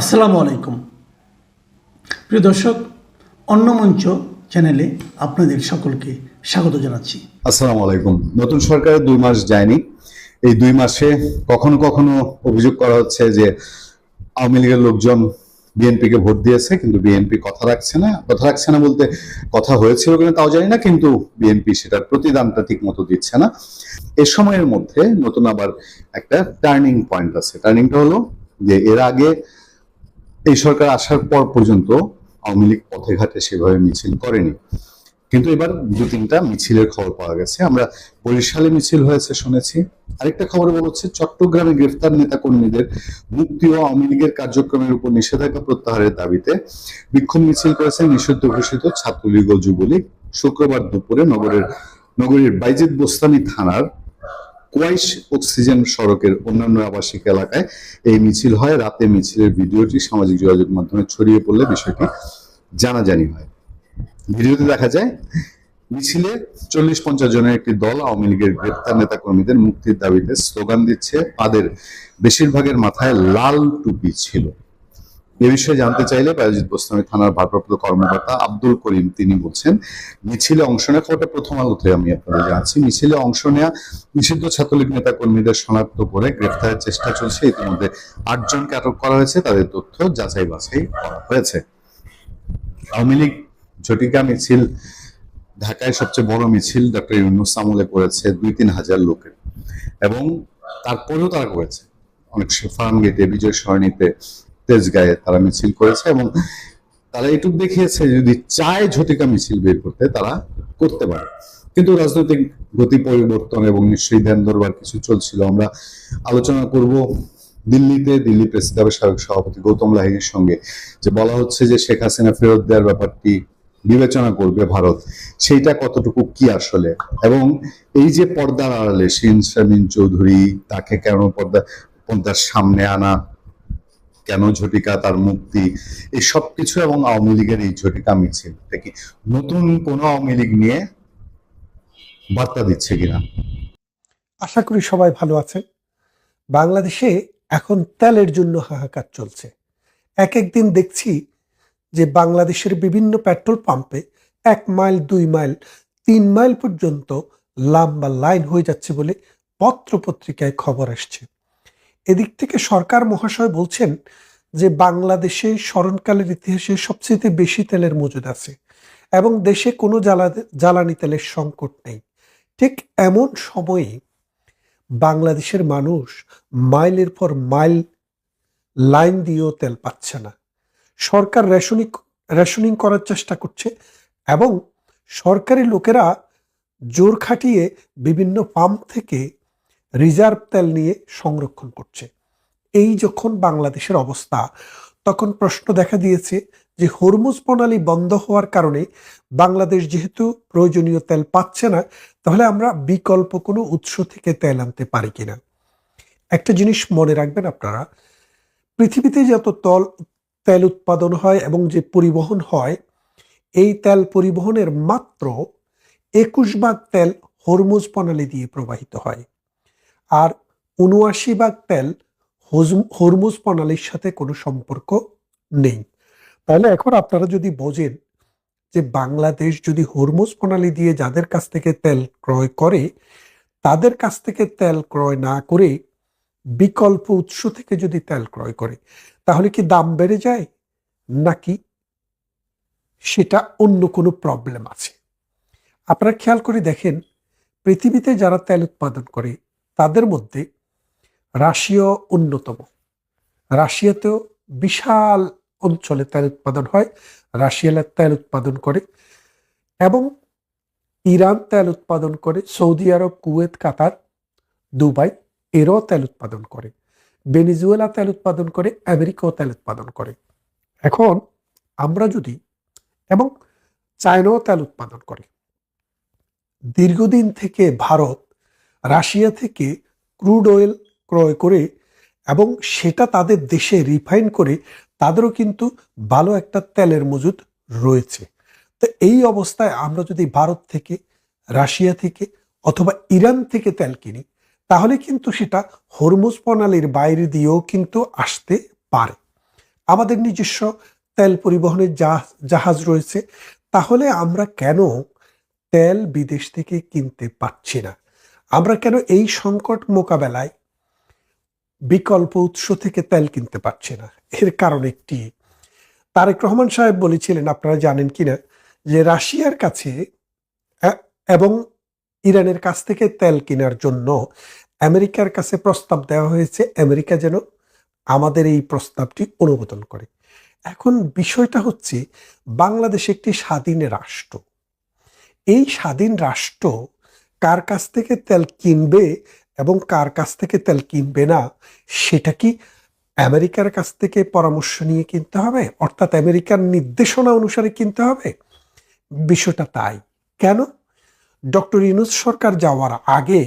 আসসালামু আলাইকুম প্রিয় দর্শক, অন্য মঞ্চ চ্যানেলে আপনাদের সকলকে স্বাগত জানাচ্ছি। আসসালামু আলাইকুম। নতুন সরকারের 2 মাস যায়নি। এই 2 মাসে কখনো কখনো অভিযোগ করা হচ্ছে যে আওয়ামী লীগের লোকজন বিএনপিকে ভোট দিয়েছে, কিন্তু বিএনপি কথা রাখছে না। কথা রাখছে না বলতে কথা হয়েছিল কিনা তাও জানি না, কিন্তু বিএনপি সেটার প্রতিদানটা ঠিক মতো দিচ্ছে না। এ সময়ের মধ্যে নতুন আবার একটা টার্নিং পয়েন্ট আছে। টার্নিংটা হলো যে এর আগে এই সরকার আসার পর পর্যন্ত আওয়ামী লীগ পথে ঘাটে সেভাবে মিছিল করেনি, কিন্তু এবার 2-3টা মিছিলের খবর পাওয়া গেছে। আমরা বরিশালে মিছিল হয়েছে শুনেছি। আরেকটা খবরে বলা হচ্ছে চট্টগ্রামে গ্রেফতার নেতা কর্মীদের মুক্তি ও আওয়ামী লীগের কার্যক্রমের উপর নিষেধাজ্ঞা প্রত্যাহারের দাবিতে বিক্ষোভ মিছিল করেছে নিষিদ্ধ ঘোষিত ছাত্রলীগ ও যুবলীগ। শুক্রবার দুপুরে নগরীর বাইজিদ বোস্তানী থানার কোয়াইশ অক্সিজেন সড়কের অন্যান্য আবাসিক এলাকায় এই মিছিল হয়। রাতে মিছিলের ভিডিওটি সামাজিক যোগাযোগ মাধ্যমে ছড়িয়ে পড়লে বিষয়টি জানাজানি হয়। ভিডিওতে দেখা যায় মিছিলে 40-50 জনের একটি দল আওয়ামী লীগের গ্রেপ্তার নেতা কর্মীদের মুক্তির দাবিতে স্লোগান দিচ্ছে। তাদের বেশিরভাগের মাথায় লাল টুপি ছিল। এ বিষয়ে জানতে চাইলে বায়েজিদ বোস্তানী থানার ভারপ্রাপ্ত কর্মকর্তা আব্দুল করিম তিনি বলছেন, মিছিলে অংশ নেওয়া খবরটা প্রথম আলোতে আমি আপনাদের জানাচ্ছি। মিছিলে অংশ নেওয়া নিষিদ্ধ ছাত্রলীগ নেতা কর্মীদের শনাক্ত করে গ্রেফতারের চেষ্টা চলছে। ইতিমধ্যে 8 জনকে আটক করা হয়েছে। তাদের তথ্য যাচাই বাছাই করা হয়েছে। আওয়ামী লীগ ঝটিকা মিছিল, ঢাকায় সবচেয়ে বড় মিছিল ডক্টর ইউনূস আমলে করেছে 2-3 হাজার লোকের, এবং তারপরেও তারা করেছে অনেক ফার্ম গেটে, বিজয় সরণিতে, তেজগাঁয়ে তারা মিছিল করেছে, এবং তারা এটুকু দেখিয়েছে যদি চায় ঝটিকা মিছিল বের করতে তারা করতে পারে। কিন্তু রাজনৈতিক গতি পরিবর্তন এবং নিশ্চয়ই ধ্যান ধরবার কিছু চলছিল। আমরা আলোচনা করব দিল্লি প্রেস ক্লাবের সাবেক সভাপতি গৌতম লাহিড়ীর সঙ্গে, যে বলা হচ্ছে যে শেখ হাসিনা ফেরত দেওয়ার ব্যাপারটি বিবেচনা করবে ভারত, সেইটা কতটুকু কি আসলে, এবং এই যে পর্দার আড়ালে শিন শারমিন চৌধুরী, তাকে কেন পর্দার সামনে আনা, কেন ঝটিকা, তার মুক্তি, এই সব কিছু, এবং আওয়ামী লীগের এই ঝটিকা মিছিল কি নতুন কোন আওয়ামী লীগ নিয়ে বার্তা দিচ্ছে কিনা। আশা করি সবাই ভালো আছেন। বাংলাদেশে এখন তেলের জন্য হাহাকার চলছে। এক একদিন দেখছি যে বাংলাদেশের বিভিন্ন পেট্রোল পাম্পে 1 মাইল, 2 মাইল, 3 মাইল পর্যন্ত লম্বা লাইন হয়ে যাচ্ছে বলে পত্রপত্রিকায় খবর আসছে। এদিক থেকে সরকার মহাশয় বলছেন যে বাংলাদেশে স্মরণকালের ইতিহাসে সবচেয়ে বেশি তেলের মজুদ আছে এবং দেশে কোনো জ্বালানি তেলের সংকট নেই। ঠিক এমন সময়ে বাংলাদেশের মানুষ মাইলের পর মাইল লাইন দিয়েও তেল পাচ্ছে না। সরকার রেশনিং করার চেষ্টা করছে এবং সরকারি লোকেরা জোর খাটিয়ে বিভিন্ন পাম্প থেকে রিজার্ভ তেল নিয়ে সংরক্ষণ করছে। এই যখন বাংলাদেশের অবস্থা, তখন প্রশ্ন দেখা দিয়েছে যে হরমুজ প্রণালী বন্ধ হওয়ার কারণে বাংলাদেশ যেহেতু প্রয়োজনীয় তেল পাচ্ছে না, তাহলে আমরা বিকল্প কোনো উৎস থেকে তেল আনতে পারি কিনা। একটা জিনিস মনে রাখবেন আপনারা, পৃথিবীতে যত তেল উৎপাদন হয় এবং যে পরিবহন হয়, এই তেল পরিবহনের মাত্র 21 ভাগ তেল হরমুজ প্রণালী দিয়ে প্রবাহিত হয়, আর 79 ভাগ তেল হরমুজ প্রণালীর সাথে কোনো সম্পর্ক নেই। তাহলে এখন আপনারা যদি বোঝেন যে বাংলাদেশ যদি হরমুজ প্রণালী দিয়ে যাদের কাছ থেকে তেল ক্রয় করে, তাদের কাছ থেকে তেল ক্রয় না করে বিকল্প উৎস থেকে যদি তেল ক্রয় করে, তাহলে কি দাম বেড়ে যায়, নাকি সেটা অন্য কোনো প্রবলেম আছে? আপনারা খেয়াল করে দেখেন, পৃথিবীতে যারা তেল উৎপাদন করে তাদের মধ্যে রাশিয়া অন্যতম। রাশিয়াতেও বিশাল অঞ্চলে তেল উৎপাদন হয়, রাশিয়া তেল উৎপাদন করে, এবং ইরান তেল উৎপাদন করে, সৌদি আরব, কুয়েত, কাতার, দুবাই এরও তেল উৎপাদন করে, ভেনেজুয়েলা তেল উৎপাদন করে, আমেরিকাও তেল উৎপাদন করে। এখন আমরা যদি, এবং চায়নাও তেল উৎপাদন করে। দীর্ঘদিন থেকে ভারত রাশিয়া থেকে ক্রুড অয়েল ক্রয় করে এবং সেটা তাদের দেশে রিফাইন করে, তাদেরও কিন্তু ভালো একটা তেলের মজুদ রয়েছে। তো এই অবস্থায় আমরা যদি ভারত থেকে, রাশিয়া থেকে অথবা ইরান থেকে তেল কিনি, তাহলে কিন্তু সেটা হরমুজ প্রণালীর বাইরে দিয়েও কিন্তু আসতে পারে। আমাদের নিজস্ব তেল পরিবহনের জাহাজ রয়েছে, তাহলে আমরা কেন তেল বিদেশ থেকে কিনতে পারছি না? আমরা কেন এই সংকট মোকাবেলায় বিকল্প উৎস থেকে তেল কিনতে পারছি না? এর কারণ একটি, তারেক রহমান সাহেব বলেছিলেন, আপনারা জানেন কিনা, যে রাশিয়ার কাছে এবং ইরানের কাছ থেকে তেল কেনার জন্য আমেরিকার কাছে প্রস্তাব দেওয়া হয়েছে, আমেরিকা যেন আমাদের এই প্রস্তাবটি অনুমোদন করে। এখন বিষয়টা হচ্ছে, বাংলাদেশ একটি স্বাধীন রাষ্ট্র। এই স্বাধীন রাষ্ট্র কার কাছ থেকে তেল কিনবে এবং কার কাছ থেকে তেল কিনবে না, সেটা কি আমেরিকার কাছ থেকে পরামর্শ নিয়ে কিনতে হবে, অর্থাৎ আমেরিকার নির্দেশনা অনুসারে কিনতে হবে? বিষয়টা তাই। কেন? ডক্টর ইউনূস সরকার যাওয়ার আগে,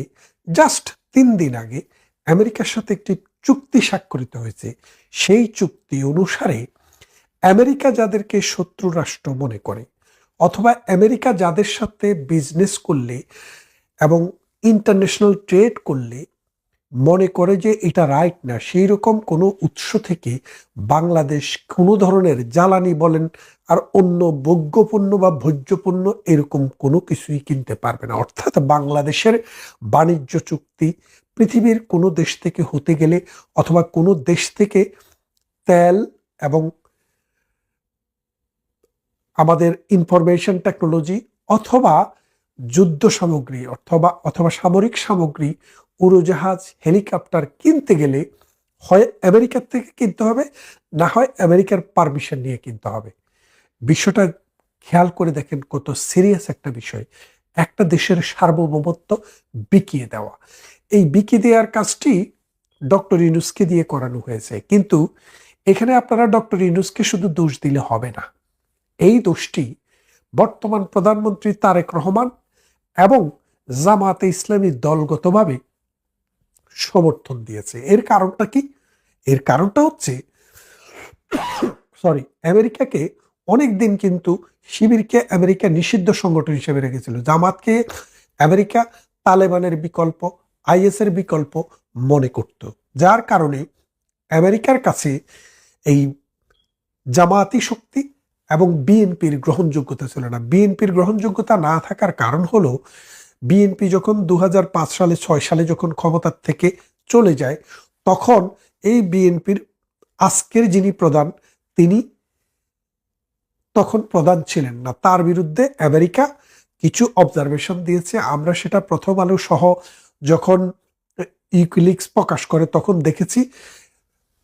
জাস্ট 3 দিন আগে, আমেরিকার সাথে একটি চুক্তি স্বাক্ষরিত হয়েছে। সেই চুক্তি অনুসারে আমেরিকা যাদেরকে শত্রু রাষ্ট্র মনে করে, অথবা আমেরিকা যাদের সাথে বিজনেস করলে এবং ইন্টারন্যাশনাল ট্রেড করলে মনে করে যে এটা রাইট না, সেই রকম কোনো উৎস থেকে বাংলাদেশ কোনো ধরনের জ্বালানি বলেন আর অন্য ভোগ্যপণ্য বা ভোজ্যপণ্য এরকম কোনো কিছুই কিনতে পারবে না। অর্থাৎ বাংলাদেশের বাণিজ্য চুক্তি পৃথিবীর কোনো দেশ থেকে হতে গেলে, অথবা কোনো দেশ থেকে তেল এবং আমাদের ইনফরমেশন টেকনোলজি অথবা যুদ্ধ সামগ্রী অথবা সামরিক সামগ্রী, উড়োজাহাজ, হেলিকপ্টার কিনতে গেলে হয় আমেরিকার থেকে কিনতে হবে, না হয় আমেরিকার পারমিশন নিয়ে কিনতে হবে। বিষয়টা খেয়াল করে দেখেন, কত সিরিয়াস একটা বিষয়। একটা দেশের সার্বভৌমত্ব বিকিয়ে দেওয়া, এই বিকিয়ে দেওয়ার কাজটি ডক্টর ইউনূসকে দিয়ে করানো হয়েছে। কিন্তু এখানে আপনারা ডক্টর ইউনূসকে শুধু দোষ দিলে হবে না, এই দোষটি বর্তমান প্রধানমন্ত্রী তারেক রহমান এবং জামায়াতে ইসলামী দলগতভাবে সমর্থন দিয়েছে। এর কারণটা কি? এর কারণটা হচ্ছে, আমেরিকাকে অনেক দিন কিন্তু শিবিরকে আমেরিকা নিষিদ্ধ সংগঠন হিসেবে রেখেছিল। জামাতকে আমেরিকা তালেবানের বিকল্প, আইএস এর বিকল্প মনে করত, যার কারণে আমেরিকার কাছে এই জামায়াতি শক্তি এবং বিএনপির গ্রহণযোগ্যতা ছিল না। বিএনপির গ্রহণযোগ্যতা না থাকার কারণ হলো, বিএনপি যখন 2005 সালে 6 সালে যখন ক্ষমতার থেকে চলে যায়, তখন এই বিএনপির আজকের যিনি প্রধান, তিনি তখন প্রধান ছিলেন না। তার বিরুদ্ধে আমেরিকা কিছু অবজারভেশন দিয়েছে। আমরা সেটা প্রথম আলো সহ যখন উইকিলিক্স প্রকাশ করে তখন দেখেছি।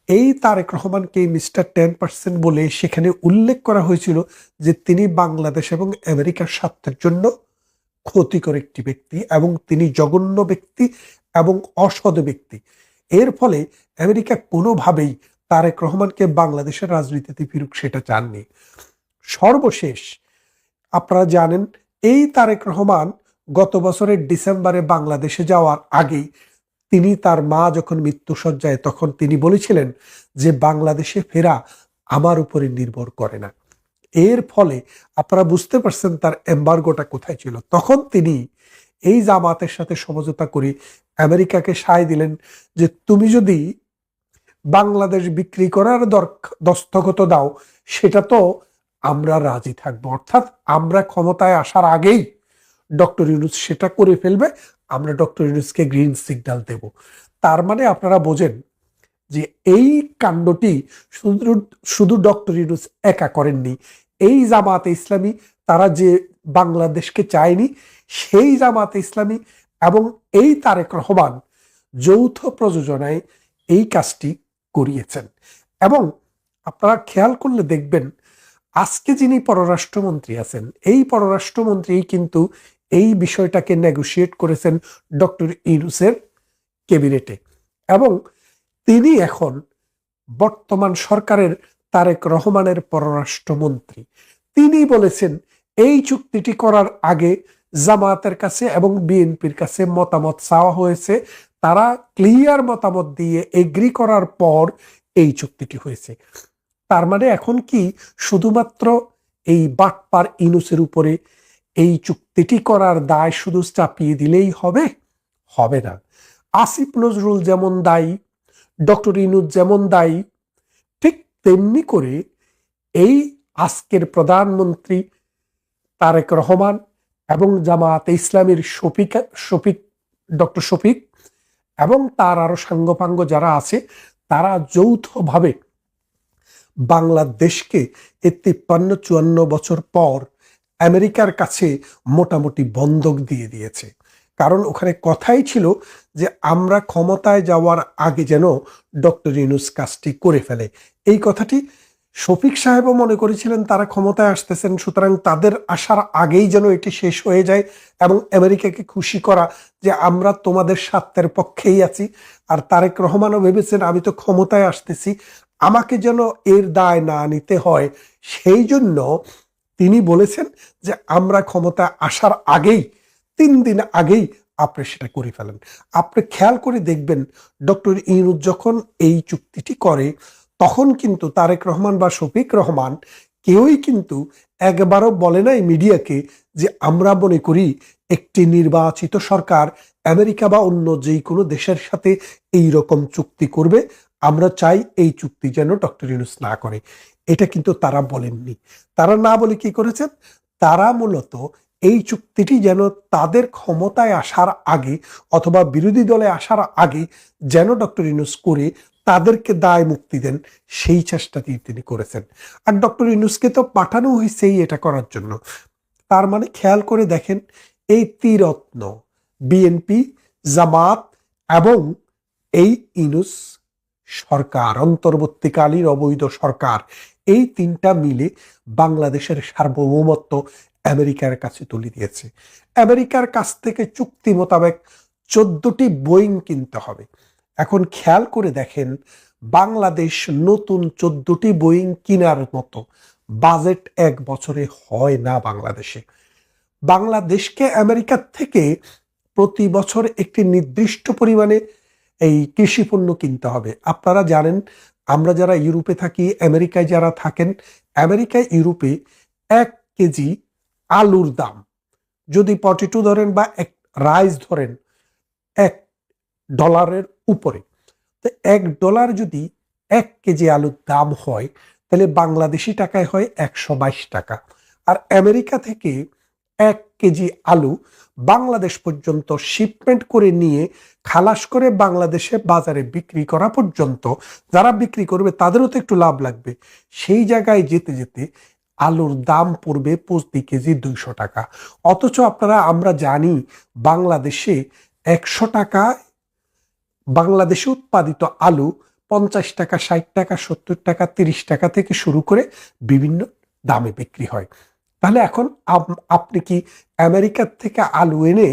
এই তারেক রহমানকে মিস্টার 10% বলে সেখানে উল্লেখ করা হয়েছিল যে তিনি বাংলাদেশ এবং আমেরিকার স্বার্থের জন্য ক্ষতিকর একটি ব্যক্তি, এবং তিনি জঘন্য ব্যক্তি এবং অসৎ ব্যক্তি। এর ফলে আমেরিকা কোনোভাবেই তারেক রহমানকে বাংলাদেশের রাজনীতিতে ফিরুক সেটা চাননি। সর্বশেষ আপনারা জানেন, এই তারেক রহমান গত বছরের ডিসেম্বরে বাংলাদেশে যাওয়ার আগেই তিনি, তার মা যখন মৃত্যুশয্যায়, তখন তিনি বলেছিলেন যে বাংলাদেশে ফেরা আমার উপরে নির্ভর করে না। এর ফলে আপনারা বুঝতে পারছেন তার এম্বার্গোটা কোথায় ছিল। তখন তিনি এই জামাতের সাথে সমঝোতা করে আমেরিকাকে সায় দিলেন যে তুমি যদি বাংলাদেশ বিক্রি করার দস্তখত দাও, সেটা তো আমরা রাজি থাকবো। অর্থাৎ আমরা ক্ষমতায় আসার আগেই ডক্টর ইউনূস সেটা করে ফেলবে, আমরা ডক্টর ইউনূসকে গ্রিন সিগন্যাল দেব। তার মানে আপনারা বোঝেন যে এই কাণ্ডটি শুধু ডক্টর ইউনূস একা করেননি। এই জামায়াতে ইসলামী, তারা যে বাংলাদেশকে চায়নি, সেই জামায়াতে ইসলামী এবং এই তারেক রহমান যৌথ প্রযোজনায় এই কাজটি করিয়েছেন। এবং আপনারা খেয়াল করলে দেখবেন, আজকে যিনি পররাষ্ট্রমন্ত্রী আছেন, এই পররাষ্ট্রমন্ত্রী কিন্তু এই বিষয়টাকে নেগোশিয়েট করেছেন ডক্টর ইউনূসের ক্যাবিনেটে, এবং তিনি এখন বর্তমান সরকারের তারেক রহমানের পররাষ্ট্রমন্ত্রী। তিনি বলেছেন এই চুক্তিটি করার আগে জামায়াতের কাছে এবং বিএনপির কাছে মতামত চাওয়া হয়েছে, তারা ক্লিয়ার মতামত দিয়ে এগ্রি করার পর এই চুক্তিটি হয়েছে। তার মানে এখন কি শুধুমাত্র এই বাটপার ইউনূসের উপরে এই চুক্তিটি করার দায় শুধু চাপিয়ে দিলেই হবে? হবে না। আসিফ নজরুল যেমন দায়ী, ডক্টর ইউনূস যেমন দায়ী, ঠিক তেমনি করে এই আজকের প্রধানমন্ত্রী তারেক রহমান এবং জামায়াতে ইসলামীর শফিক ডক্টর শফিক এবং তার আরো সাঙ্গপাঙ্গ যারা আছে, তারা যৌথভাবে বাংলাদেশকে এই 53-54 বছর পর আমেরিকার কাছে মোটামুটি বন্ধক দিয়ে দিয়েছে। কারণ ওখানে কথাই ছিল যে আমরা ক্ষমতায় যাওয়ার আগে যেন ডক্টর ইউনূস কাজটি করে ফেলে। এই কথাটি শফিক সাহেবও মনে করেছিলেন তারা ক্ষমতায় আসতেছেন, সুতরাং তাদের আসার আগেই যেন এটি শেষ হয়ে যায় এবং আমেরিকাকে খুশি করা যে আমরা তোমাদের স্বার্থের পক্ষেই আছি। আর তারেক রহমানও ভেবেছেন আমি তো ক্ষমতায় আসতেছি, আমাকে যেন এর দায় না নিতে হয়, সেই জন্য তিনি বলেছেন যে আমরা ক্ষমতায় আসার আগেই 3 দিন আগেই আপনি সেটা করে ফেলেন। আপনি খেয়াল করে দেখবেন ডক্টর ইউনূস যখন এই চুক্তিটি করে তখন কিন্তু তারেক রহমান বা শফিক রহমান কেউই কিন্তু একবারও বলে নাই মিডিয়াকে যে আমরা মনে করি একটি নির্বাচিত সরকার আমেরিকা বা অন্য যে কোনো দেশের সাথে এই রকম চুক্তি করবে, আমরা চাই এই চুক্তি যেন ডক্টর ইউনূস না করে। এটা কিন্তু তারা বলেননি। তারা না বলে কি করেছেন, তারা মূলত এই চুক্তিটি যেন তাদের ক্ষমতায় আসার আগে অথবা বিরোধী দলে আসার আগে যেন ডক্টর ইউনূস করে তাদেরকে দায় মুক্তি দেন, সেই চেষ্টাটি তিনি করেছেন। আর ডক্টর ইউনূসকে তো পাঠানো হয়েছেই এটা করার জন্য। তার মানে খেয়াল করে দেখেন, এই ত্রিরত্ন বিএনপি, জামাত এবং এই ইউনূস সরকার, অন্তর্বর্তীকালীন অবৈধ সরকার, এই তিনটা মিলে বাংলাদেশের সার্বভৌমত্ব আমেরিকার কাছে তুলে দিয়েছে। আমেরিকার কাছ থেকে চুক্তি মোতাবেক 14টি বোয়িং কিনতে হবে। এখন খেয়াল করে দেখেন, বাংলাদেশ নতুন 14টি বোয়িং কেনার মতো বাজেট এক বছরে হয় না বাংলাদেশে। বাংলাদেশকে আমেরিকার থেকে প্রতি বছর একটি নির্দিষ্ট পরিমাণে এই কৃষি পণ্য কিনতে হবে। আপনারা জানেন, আমরা যারা ইউরোপে থাকি, আমেরিকায় যারা থাকেন, আমেরিকায় ইউরোপে 1 কেজি আলুর দাম, যদি পটেটো ধরেন বা রাইস ধরেন, $1 উপরে। তো $1 যদি 1 কেজি আলুর দাম হয়, তাহলে বাংলাদেশি টাকায় হয় 122 টাকা। আর আমেরিকা থেকে 1 কেজি আলু বাংলাদেশ পর্যন্ত শিপমেন্ট করে নিয়ে খালাস করে বাংলাদেশে বাজারে বিক্রি করা পর্যন্ত যারা বিক্রি করবে তাদেরও তো একটু লাভ লাগবে। সেই জায়গায় যেতে যেতে আলুর দাম পড়বে প্রতি কেজি 200 টাকা। অথচ আমরা জানি বাংলাদেশে 100 টাকা বাংলাদেশে উৎপাদিত আলু 50 টাকা, 60 টাকা, 70 টাকা, 30 টাকা থেকে শুরু করে বিভিন্ন দামে বিক্রি হয়। তাহলে এখন আপনি কি আমেরিকার থেকে আলু এনে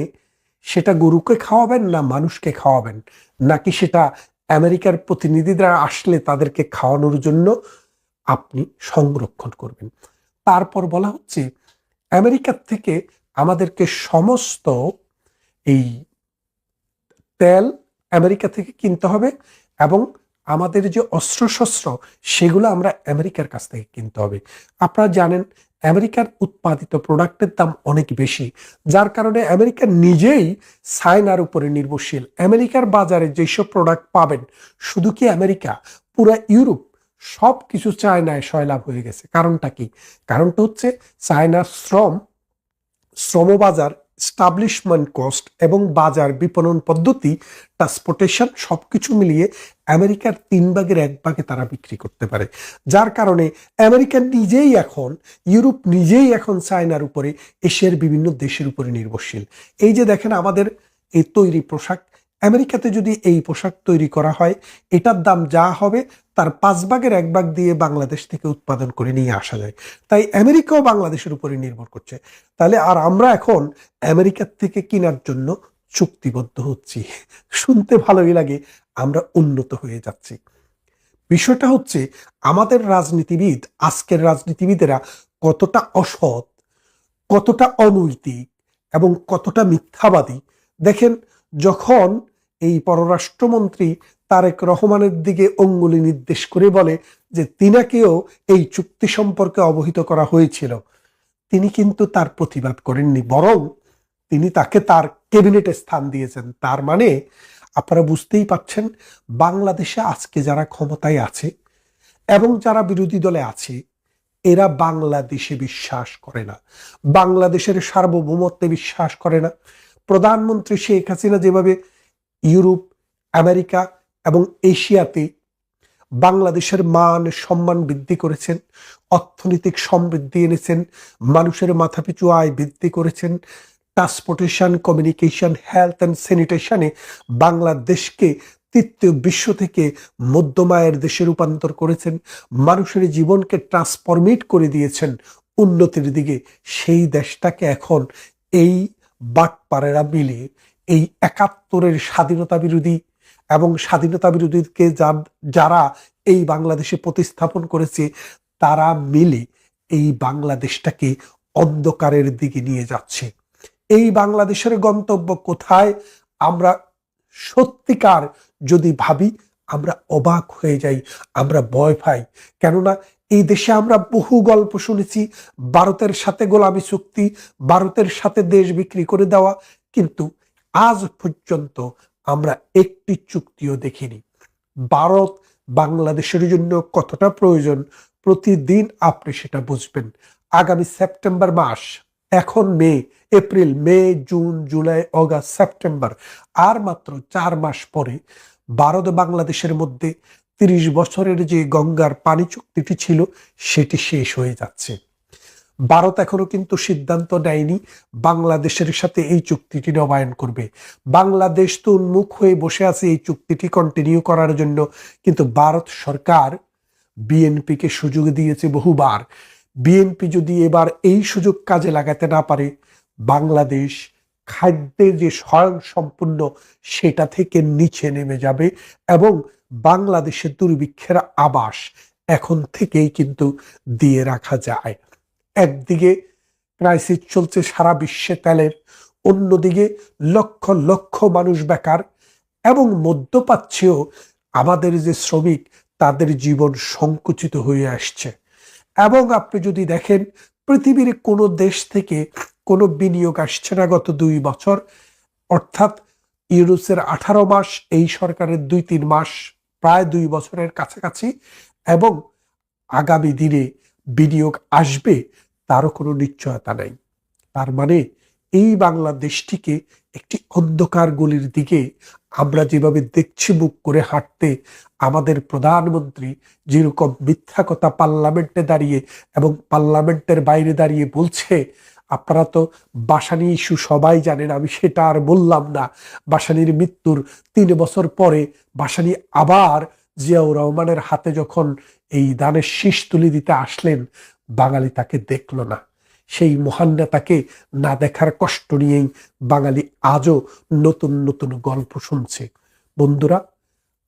সেটা গরুকে খাওয়াবেন না মানুষকে খাওয়াবেন, নাকি সেটা আমেরিকার প্রতিনিধিরা আসলে তাদেরকে খাওয়ানোর জন্য আপনি সংরক্ষণ করবেন? তারপর বলা হচ্ছে আমেরিকার থেকে আমাদেরকে সমস্ত এই তেল আমেরিকা থেকে কিনতে হবে এবং আমাদের যে অস্ত্রশস্ত্র সেগুলো আমরা আমেরিকার কাছ থেকে কিনতে হবে। আপনারা জানেন আমেরিকার উৎপাদিত প্রোডাক্টের দাম অনেক বেশি, যার কারণে আমেরিকা নিজেই চায়নার উপরে নির্ভরশীল। আমেরিকার বাজারে যেসব প্রোডাক্ট পাবেন, শুধু কি আমেরিকা, পুরো ইউরোপ সব কিছু চায়নায় সয়লাভ হয়ে গেছে। কারণটা কি? কারণটা হচ্ছে চায়নার শ্রমবাজার, স্টাবলিশমেন্ট কস্ট এবং বাজার বিপণন পদ্ধতি, ট্রান্সপোর্টেশন সবকিছু মিলিয়ে আমেরিকার 3 ভাগের 1 ভাগে তারা বিক্রি করতে পারে। যার কারণে আমেরিকা নিজেই এখন, ইউরোপ নিজেই এখন চায়নার উপরে, এশিয়ার বিভিন্ন দেশের উপরে নির্ভরশীল। এই যে দেখেন আমাদের এই তৈরি পোশাক, আমেরিকাতে যদি এই পোশাক তৈরি করা হয়, এটার দাম যা হবে তার 5 ভাগের 1 ভাগ দিয়ে বাংলাদেশ থেকে উৎপাদন করে নিয়ে আসা যায়। তাই আমেরিকাও বাংলাদেশের উপরে নির্ভর করছে। তাহলে আর আমরা এখন আমেরিকার থেকে কেনার জন্য চুক্তিবদ্ধ হচ্ছি। শুনতে ভালোই লাগে, আমরা উন্নত হয়ে যাচ্ছি। বিষয়টা হচ্ছে আমাদের রাজনীতিবিদ, আজকের রাজনীতিবিদেরা কতটা অসৎ, কতটা অনৈতিক এবং কতটা মিথ্যাবাদী। দেখেন, যখন এই পররাষ্ট্রমন্ত্রী তারেক রহমানের দিকে অঙ্গুলি নির্দেশ করে বলে যে তিনাকেও এই চুক্তি সম্পর্কে অবহিত করা হয়েছিল, তিনি কিন্তু তার প্রতিবাদ করেননি, বরং তিনি তাকে তার ক্যাবিনেটে স্থান দিয়েছেন। তার মানে আপনারা বুঝতেই পাচ্ছেন, বাংলাদেশে আজকে যারা ক্ষমতায় আছে এবং যারা বিরোধী দলে আছে এরা বাংলাদেশে বিশ্বাস করে না, বাংলাদেশের সার্বভৌমত্বে বিশ্বাস করে না। প্রধানমন্ত্রী শেখ হাসিনা যেভাবে ইউরোপ, আমেরিকা এবং এশিয়াতে বাংলাদেশের মান সম্মান বৃদ্ধি করেছেন, অর্থনৈতিক সমৃদ্ধি এনেছেন, মানুষের মাথাপিছু আয় বৃদ্ধি করেছেন, ট্রান্সপোর্টেশন, কমিউনিকেশন, হেলথ অ্যান্ড স্যানিটেশনে বাংলাদেশকে তৃতীয় বিশ্ব থেকে মধ্যম আয়ের দেশে রূপান্তর করেছেন, মানুষের জীবনকে ট্রান্সফরমেট করে দিয়েছেন উন্নতির দিকে। সেই দেশটাকে এখন এই বাটপাড়েরা মিলে এই ৭১-এর স্বাধীনতা বিরোধী এবং স্বাধীনতা বিরোধীকে যারা এই বাংলাদেশে প্রতিস্থাপন করেছে তারা মিলে এই বাংলাদেশটাকে অন্ধকারের দিকে নিয়ে যাচ্ছে। এই বাংলাদেশের গন্তব্য কোথায় আমরা সত্যিকার যদি ভাবি আমরা অবাক হয়ে যাই, আমরা ভয় পাই। কেননা এই দেশে আমরা বহু গল্প শুনেছি, ভারতের সাথে গোলামি চুক্তি, ভারতের সাথে দেশ বিক্রি করে দেওয়া, কিন্তু আজ পর্যন্ত আমরা একটি চুক্তিও দেখিনি। ভারত বাংলাদেশের জন্য কতটা প্রয়োজন প্রতিদিন আপনি সেটা বুঝবেন। আগামী সেপ্টেম্বর মাস, এখন মে, এপ্রিল, মে, জুন, জুলাই, অগাস্ট, সেপ্টেম্বর, আর মাত্র 4 মাস পরে ভারত বাংলাদেশের মধ্যে 30 বছরের যে গঙ্গার পানি চুক্তিটি ছিল সেটি শেষ হয়ে যাচ্ছে। ভারত এখনো কিন্তু সিদ্ধান্ত নেয়নি বাংলাদেশের সাথে এই চুক্তিটি নবায়ন করবে। বাংলাদেশ তো উন্মুখ হয়ে বসে আছে এই চুক্তিটি কন্টিনিউ করার জন্য, কিন্তু ভারত সরকার বিএনপিকে সুযোগ দিয়েছে বহুবার। বিএনপি যদি এবার এই সুযোগ কাজে লাগাতে না পারে, বাংলাদেশ খাদ্যের যে স্বয়ংসম্পূর্ণ সেটা থেকে নিচে নেমে যাবে এবং বাংলাদেশের দুর্ভিক্ষের আভাস এখন থেকেই কিন্তু দিয়ে রাখা যায়। একদিকে ক্রাইসিস চলছে সারা বিশ্বে তেলের, অন্যদিকে লক্ষ লক্ষ মানুষ বেকার এবং মধ্যপ্রাচ্যেও আমাদের যে শ্রমিক তাদের জীবন সংকুচিত হয়ে আসছে। এবং আপনি যদি দেখেন পৃথিবীর কোনো দেশ থেকে কোনো বিনিয়োগ আসছে না গত 2 বছর, অর্থাৎ ইউরোপের 18 মাস, এই সরকারের 2-3 মাস, প্রায় 2 বছরের কাছাকাছি, এবং আগামী দিনে বিনিয়োগ আসবে তারও কোনো নিশ্চয়তা নাই। তার মানে এই বাংলাদেশটিকে একটি অন্ধকার গলির দিকে আমরা যেভাবে দেখছি মুখ করে হাঁটতে, আমাদের প্রধানমন্ত্রী যেরকম মিথ্যা কথা পার্লামেন্টে দাঁড়িয়ে এবং পার্লামেন্টের বাইরে দাঁড়িয়ে বলছে, আপনারা তো বাসানী ইস্যু সবাই জানেন, আমি সেটা আর বললাম না। বাসানীর মৃত্যুর 3 বছর পরে বাসানী আবার জিয়াউর রহমানের হাতে যখন এই দানের শীষ তুলে দিতে আসলেন, বাঙালি তাকে দেখল না। সেই মহান নেতাকে না দেখার কষ্ট নিয়েই বাঙালি আজও নতুন নতুন গল্প শুনছে। বন্ধুরা,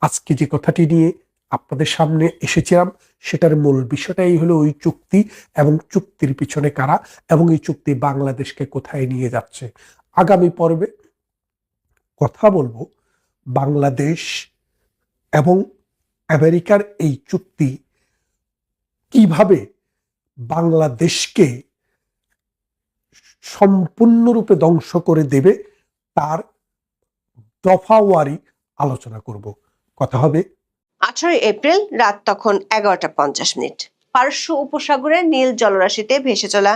আজকে যে কথাটি নিয়ে আপনাদের সামনে এসেছিলাম সেটার মূল বিষয়টাই হলো ওই চুক্তি এবং চুক্তির পিছনে কারা এবং এই চুক্তি বাংলাদেশকে কোথায় নিয়ে যাচ্ছে। আগামী পর্বে কথা বলবো বাংলাদেশ এবং আমেরিকার এই চুক্তি কিভাবে বাংলাদেশকে সম্পূর্ণরূপে ধ্বংস করে দেবে তার দফাওয়ারি আলোচনা করব। কথা হবে 18 এপ্রিল, রাত তখন 11:50। পারস্য উপসাগরের নীল জলরাশিতে ভেসে চলা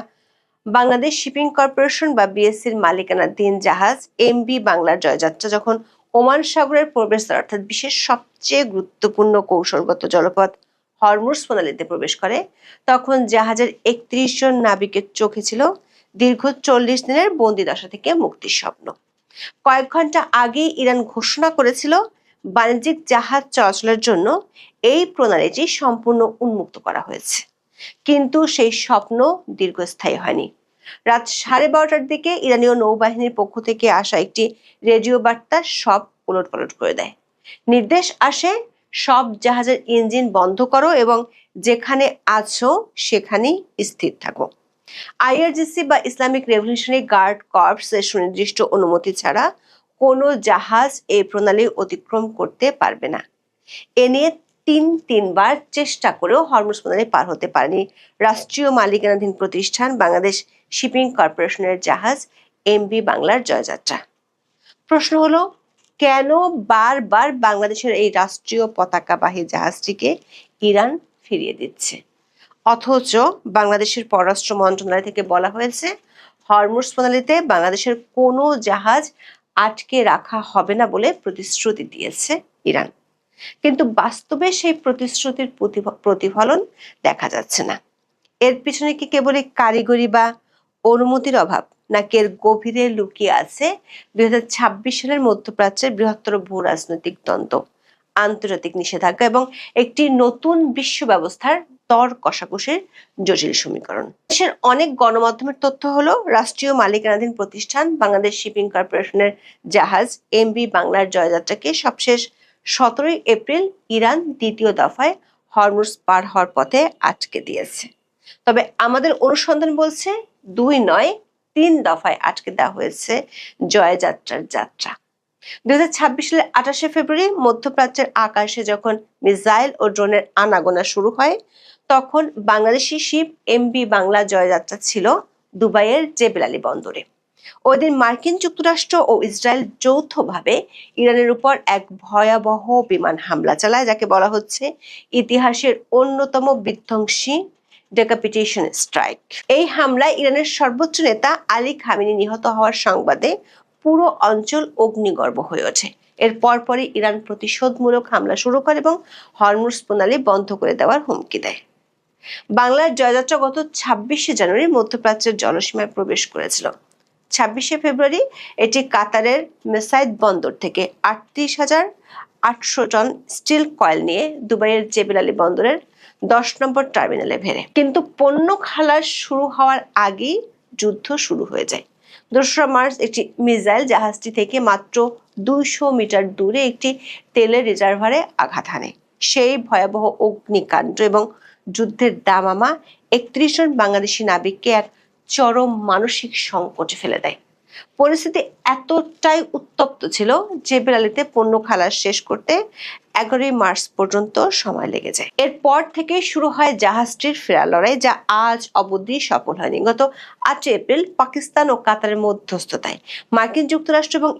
বাংলাদেশ শিপিং কর্পোরেশন বা বিএসসির মালিকানাধীন জাহাজ এমভি বাংলার জয়যাত্রা যখন ওমান সাগরের প্রবেশদ্বার অর্থাৎ বিশ্বের সবচেয়ে গুরুত্বপূর্ণ কৌশলগত জলপথ হরমুজ প্রণালীতে প্রবেশ করে, তখন জাহাজের 31 জন নাবিকের চোখে ছিল দীর্ঘ 40 দিনের বন্দি দশা থেকে মুক্তির স্বপ্ন। কয়েক ঘন্টা আগেই ইরান ঘোষণা করেছিল বাণিজ্যিক জাহাজ চলাচলের জন্য এই প্রণালীটি সম্পূর্ণ উন্মুক্ত করা হয়েছে, কিন্তু সেই স্বপ্ন দীর্ঘস্থায়ী হয়নি। রাত 12:30টার দিকে ইরানীয় নৌবাহিনীর পক্ষ থেকে আসা একটি রেডিও বার্তা সব উলটপালট করে দেয়। নির্দেশ আসে, সব জাহাজের ইঞ্জিন বন্ধ করো এবং যেখানে আছো সেখানেই স্থির থাকো। আইআরজিসি বা ইসলামিক রেভলিউশনারি গার্ড কর্পস এর সুনির্দিষ্ট অনুমতি ছাড়া কোনো জাহাজ এই প্রণালী অতিক্রম করতে পারবে না। এ নিয়ে তিনবার চেষ্টা করেও হরমুজ প্রণালী পার হতে পারেনি রাষ্ট্রীয় মালিকানাধীন প্রতিষ্ঠান বাংলাদেশ শিপিং কর্পোরেশনের জাহাজ এমভি বাংলার জয়যাত্রা। প্রশ্ন হলো, কেন বারবার বাংলাদেশের এই রাষ্ট্রীয় পতাকাবাহী জাহাজটিকে ইরান ফিরিয়ে দিচ্ছে। অথচ বাংলাদেশের পররাষ্ট্র মন্ত্রণালয় থেকে বলা হয়েছে হরমুজ প্রণালীতে বাংলাদেশের কোনো জাহাজ আটকে রাখা হবে না বলে প্রতিশ্রুতি দিয়েছে ইরান। কিন্তু বাস্তবে সেই প্রতিশ্রুতির প্রতিফলন দেখা যাচ্ছে না। এর পিছনে কি কেবলই কারিগরি বা অনুমতির অভাব, নাকি এর গভীরে লুকিয়ে আছে 2026 সালের মধ্যপ্রাচ্যের বৃহত্তর ভূ রাজনৈতিক দ্বন্দ্ব, আন্তর্জাতিক নিষেধাজ্ঞা এবং একটি নতুন বিশ্ব ব্যবস্থার দর কষাকষির জটিল সমীকরণ? দেশের অনেক গণমাধ্যমের তথ্য হলো, রাষ্ট্রীয় মালিকানাধীন প্রতিষ্ঠান বাংলাদেশ শিপিং কর্পোরেশনের জাহাজ এমভি বাংলার জয়যাত্রাকে সবশেষ 17 এপ্রিল ইরান দ্বিতীয় দফায় হরমুজ পার হওয়ার পথে আটকে দিয়েছে। তবে আমাদের অনুসন্ধান বলছে 2 নয় 3 দফায় আটকে দেওয়া হয়েছে জয়যাত্রার যাত্রা। 2026 সালের 28শে ফেব্রুয়ারি মধ্যপ্রাচ্যের আকাশে যখন মিসাইল ও ড্রোনের আনাগোনা শুরু হয়, তখন বাংলাদেশি শিপ এমভি বাংলা জয়যাত্রা ছিল দুবাইয়ের জেবেল আলী বন্দরে। ওই দিন মার্কিন যুক্তরাষ্ট্র ও ইসরায়েল যৌথভাবে ইরানের উপর এক ভয়াবহ বিমান হামলা চালায়, যাকে বলা হচ্ছে ইতিহাসের অন্যতম বিধ্বংসী ডেকাপিটেশন স্ট্রাইক। এই হামলায় ইরানের সর্বোচ্চ নেতা আলী খামেনি নিহত হওয়ার সংবাদে পুরো অঞ্চল অগ্নিগর্ভ হয়ে ওঠে। এর পরপরই ইরান প্রতিশোধমূলক হামলা শুরু করে এবং হরমুজ প্রণালী বন্ধ করে দেওয়ার হুমকি দেয়। বাংলার জয়যাত্রা গত 26শে জানুয়ারি মধ্যপ্রাচ্যের জলসীমায় প্রবেশ করেছিল। 26শে ফেব্রুয়ারি এটি কাতারের মেসাইদ বন্দর থেকে 38,800 টন স্টিল কয়েল নিয়ে দুবাইয়ের জেবেল আলী বন্দরের 10 নম্বর টার্মিনালে ভেড়ে। কিন্তু পণ্য খালাস শুরু হওয়ার আগেই যুদ্ধ শুরু হয়ে যায়। 2রা মার্চ একটি মিসাইল জাহাজটি থেকে মাত্র 200 মিটার দূরে একটি তেলের রিজার্ভারে আঘাত হানে। সেই ভয়াবহ অগ্নিকাণ্ড এবং যুদ্ধের দামামা 31 জন বাংলাদেশি নাবিককে এক চরম মানসিক সংকটে ফেলে দেয়। পরিস্থিতি এতটাই উত্তপ্ত ছিল, জেবেল আলীতে পণ্য খালাস শেষ করতে 11 মার্চ পর্যন্ত সময় লেগে যায়। এরপর থেকে শুরু হয় জাহাজটির ফেরার লড়াই, যা আজ অবধি সফল হয়নি। গত 8 এপ্রিল পাকিস্তান ও কাতারের মধ্যস্থতায় মার্কিন যুক্তরাষ্ট্র এবং